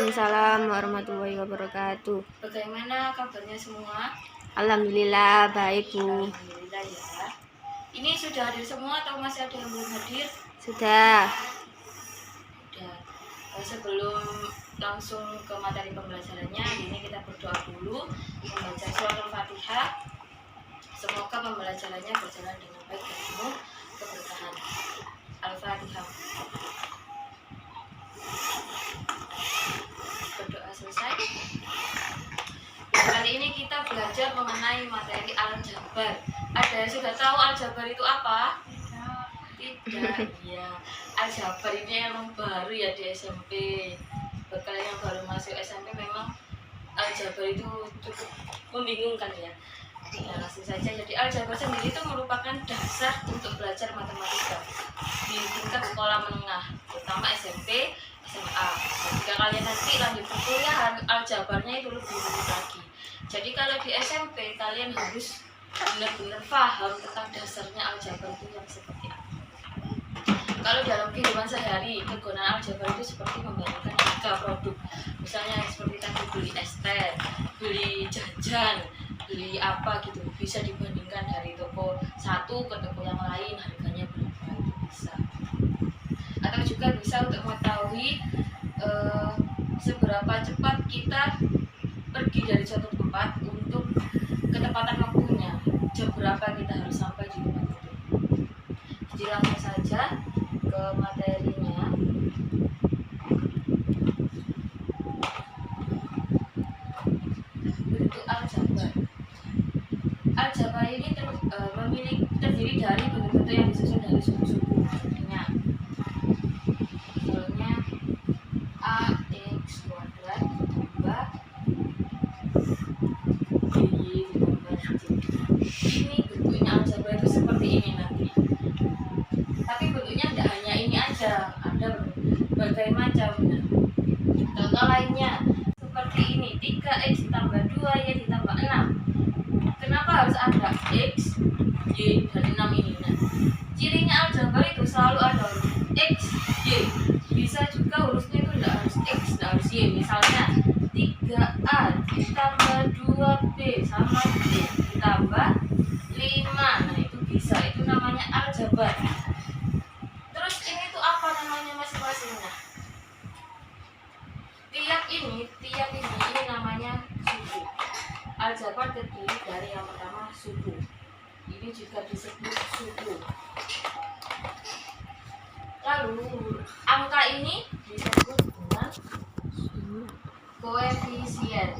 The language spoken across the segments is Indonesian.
Waalaikumsalam warahmatullahi wabarakatuh. Bagaimana kabarnya semua? Alhamdulillah baik, Bu. Alhamdulillah ya. Ini sudah hadir semua atau masih ada yang belum hadir? Sudah. Sudah. Sebelum langsung ke materi pembelajarannya, ini kita berdoa dulu, membaca surah Al-Fatihah. Semoga pembelajarannya berjalan dengan baik dan penuh keberkahan. Al-Fatihah. Berdoa selesai. Kali ini kita belajar mengenai materi aljabar. Ada yang sudah tahu aljabar itu apa? Tidak. Ya, aljabar ini emang baru ya di SMP. Buat kalian yang baru masuk SMP memang aljabar itu cukup membingungkan ya. Nah, langsung saja. Jadi aljabar sendiri itu merupakan dasar untuk belajar matematika di tingkat sekolah menengah, terutama SMP, SMA. Jika kalian nanti lanjut perkuliahan, aljabarnya itu lebih rumit lagi. Jadi kalau di SMP kalian harus benar-benar paham tentang dasarnya aljabar itu yang seperti apa. Kalau dalam kehidupan sehari, kegunaan aljabar itu seperti membandingkan harga produk. Misalnya seperti tadi beli es teh, beli jajan, beli apa gitu, bisa dibandingkan dari toko satu ke toko yang lain harganya berapa, itu bisa. Atau juga bisa untuk mengetahui seberapa cepat kita pergi dari suatu tempat untuk ketepatan waktunya, jam berapa kita harus sampai di tempat itu. Jadi langsung saja ke materinya. Bentuk aljabar. Aljabar ini terdiri dari bentuk-bentuk yang disusun dari suku-suku. Contohnya AX kuadrat ditambah BY ditambah C. Ini bentuknya aljabar itu seperti ini nanti. Tapi bentuknya tidak hanya ini aja, ada berbagai macam. Contoh lainnya seperti ini, 3X ditambah 2Y ditambah 6. Kenapa harus ada X, Y, dan 6 ini? Nah, cirinya aljabar itu selalu ada huruf X, Y. Bisa juga hurufnya itu tidak harus X, tidak harus Y. Misalnya 3A ditambah 2B sama D ditambah 5. Nah, itu bisa, itu namanya aljabar. Terus ini tuh apa namanya masing-masing? Nah, tiap ini namanya suku. Aljabar terdiri dari yang pertama suku. Ini juga disebut suku. Lalu angka ini disebut dengan koefisien.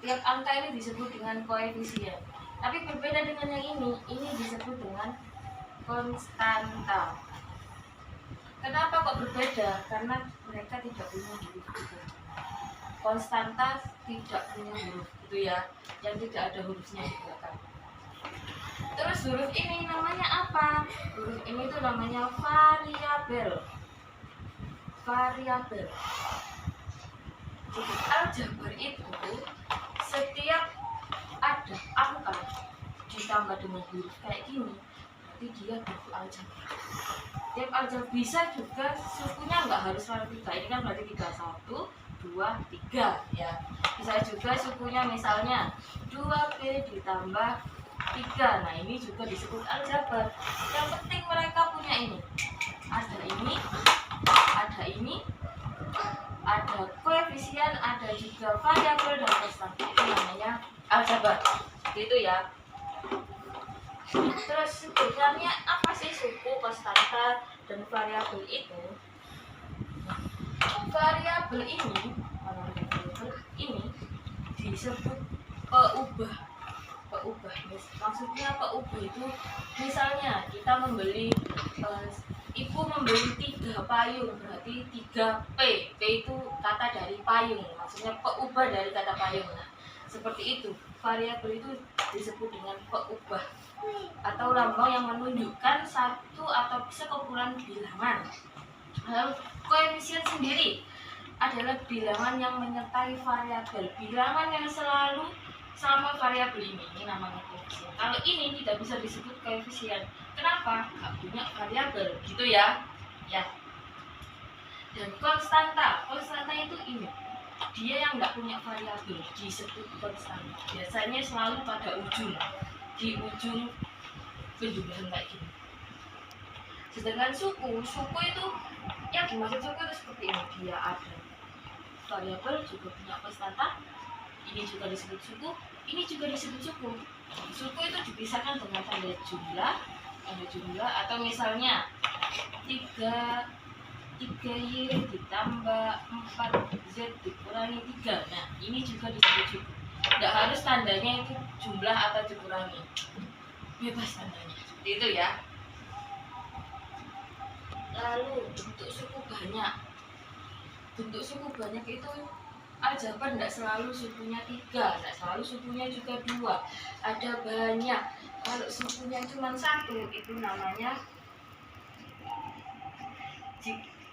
Tiap angka ini disebut dengan koefisien. Tapi berbeda dengan yang ini disebut dengan konstanta. Kenapa kok berbeda? Karena mereka tidak punya huruf itu. Konstanta tidak punya huruf itu ya, yang tidak ada hurufnya di belakang. Terus huruf ini namanya apa? Huruf ini itu namanya variabel. Variabel. Jadi aljabar itu setiap ada angka ditambah dengan huruf kayak gini, berarti dia bentuk aljabar. Tiap aljabar bisa juga sukunya nggak harus selalu 3. Ini kan berarti 3, 1, 2, 3 ya. Bisa juga sukunya misalnya 2B ditambah 3. Nah, ini juga disebut aljabar. Yang penting mereka punya ini. Ada ini, ada koefisien, ada juga variabel dan konstanta. Itu namanya aljabar. Gitu ya. Terus sebenarnya apa sih suku, konstanta, dan variabel itu? Variabel ini disebut peubah. Maksudnya peubah itu misalnya kita membeli ibu membeli 3 payung, berarti 3P. P itu kata dari payung, maksudnya peubah dari kata payung. Nah, seperti itu. Variabel itu disebut dengan peubah atau lambang yang menunjukkan satu atau sekumpulan bilangan. Lalu koefisien sendiri adalah bilangan yang menyertai variabel. Bilangan yang selalu sama variabel ini namanya koefisien. Kalau ini tidak bisa disebut koefisien. Kenapa? Nggak punya variabel, gitu ya. Ya. Dan konstanta itu ini, dia yang nggak punya variabel disebut konstanta. Biasanya selalu pada di ujung penjumlahan kayak gini. Sedangkan suku itu yang dimaksud suku itu seperti ini, dia ada variabel juga punya konstanta, ini juga disebut suku, ini juga disebut suku. Suku itu dipisahkan dengan tanda jumlah atau misalnya 3Y ditambah 4Z dikurangi 3. Nah, ini juga disebut suku. Tidak harus tandanya itu jumlah atau dikurangi, bebas tandanya. Seperti itu ya. Lalu bentuk suku banyak. Bentuk suku banyak itu aljabar tidak selalu sukunya 3, tidak selalu sukunya juga 2. Ada banyak. Kalau sukunya cuma 1, itu namanya,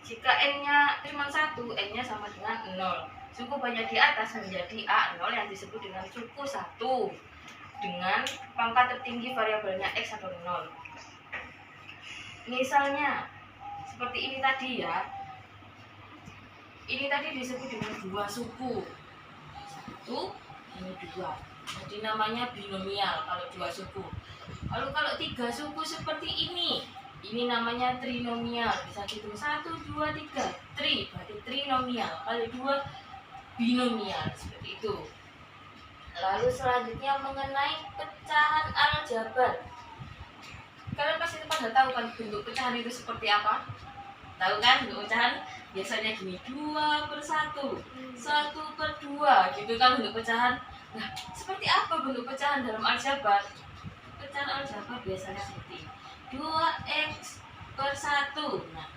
jika n-nya cuma 1, n-nya sama dengan 0. Suku banyak di atas menjadi A0 yang disebut dengan suku 1 dengan pangkat tertinggi variabelnya X atau 0. Misalnya seperti ini tadi ya. Ini tadi disebut dengan 2 suku. 1, ini 2. Jadi namanya binomial kalau 2 suku. Lalu kalau 3 suku seperti ini namanya trinomial. Bisa dihitung 1, 2, 3. Tri berarti trinomial. Kalau 2 binomial, seperti itu. Lalu selanjutnya mengenai pecahan aljabar. Kalian pasti pada tahu kan bentuk pecahan itu seperti apa? Tahu kan bentuk pecahan? Biasanya gini, 2/1, 1/2, gitu kan bentuk pecahan. Nah, seperti apa bentuk pecahan dalam aljabar? Pecahan aljabar biasanya seperti 2x/1. Nah,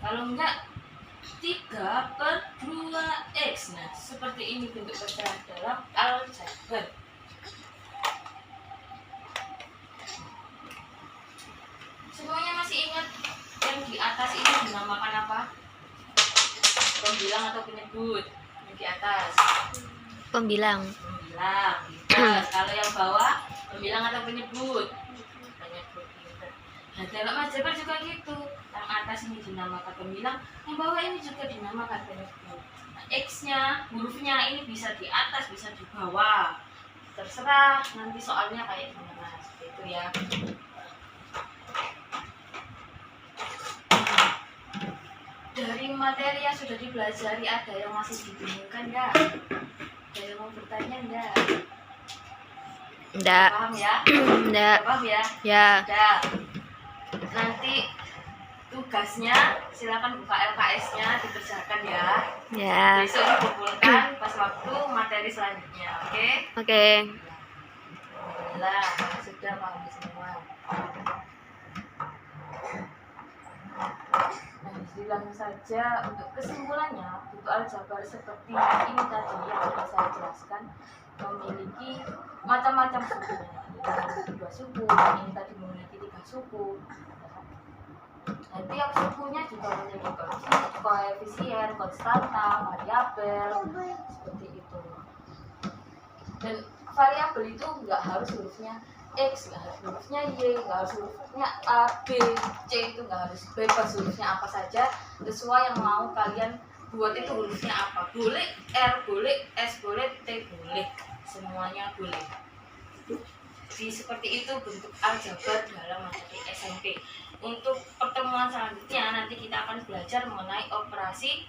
kalau enggak 3/2x. Nah, seperti ini bentuk pecahan dalam aljabar. Semuanya masih ingat yang di atas ini dinamakan apa? Pembilang atau penyebut? Yang di atas Pembilang. Kalau yang bawah pembilang atau penyebut? Penyebut. Nah, dalam aljabar juga gitu. Yang atas ini dinamakan pembilang, yang bawah ini juga dinamakan penyebut. Nah, X-nya, hurufnya ini bisa di atas, bisa di bawah. Terserah nanti soalnya kayak gimana. Seperti itu ya. Dari materi yang sudah dipelajari, ada yang masih dibingungkan enggak? Ada yang mau bertanya enggak? Enggak. Paham ya? Enggak. Paham ya? Ya. Sudah. Nanti tugasnya silakan buka LKS-nya dikerjakan ya. Ya. Besok dikumpulkan pas waktu materi selanjutnya, oke? Oke. Alhamdulillah, sudah paham semua. Nah, langsung saja untuk kesimpulannya, bentuk aljabar seperti ini tadi yang sudah saya jelaskan memiliki macam-macam suku. Ini 2 suku, ini tadi memiliki 3 suku. Nah, tiap sukunya juga memiliki koefisien, konstanta, variabel, seperti itu. Dan variabel itu nggak harus hurufnya X, nggak harus hurufnya Y, nggak harus hurufnya A, B, C, itu nggak harus, bebas hurufnya apa saja sesuai yang mau kalian buat. Itu hurufnya apa, boleh R, boleh S, boleh T, boleh, semuanya boleh. Jadi seperti itu bentuk aljabar dalam materi SMP. Untuk pertemuan selanjutnya nanti kita akan belajar mengenai operasi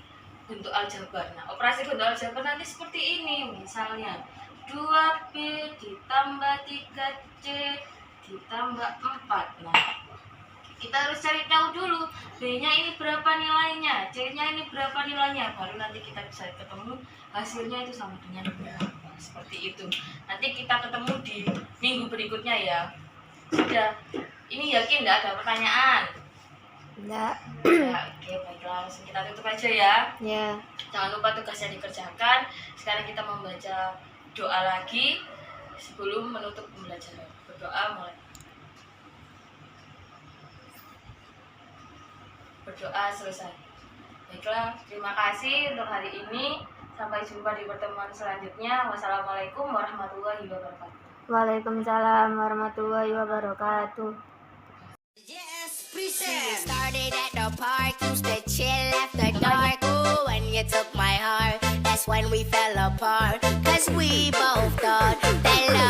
bentuk aljabar. Nah, operasi bentuk aljabar nanti seperti ini, misalnya 2B ditambah 3C ditambah 4. Nah, kita harus cari tahu dulu B-nya ini berapa nilainya, C-nya ini berapa nilainya, baru nanti kita bisa ketemu hasilnya itu sama dengan berapa. Seperti itu. Nanti kita ketemu di minggu berikutnya ya. Sudah. Ini yakin tidak ada pertanyaan? Enggak. Ya, oke, baiklah, langsung kita tutup aja ya. Ya. Jangan lupa tugasnya dikerjakan. Sekarang kita membaca doa lagi sebelum menutup pembelajaran. Berdoa mulai. Berdoa selesai. Baiklah, terima kasih untuk hari ini. Sampai jumpa di pertemuan selanjutnya. Wassalamualaikum warahmatullahi wabarakatuh. Waalaikumsalam warahmatullahi wabarakatuh. Yes, present. Started at the park, used to chill after dark. Ooh, when you took my heart, that's when we fell apart. Cause we both thought that love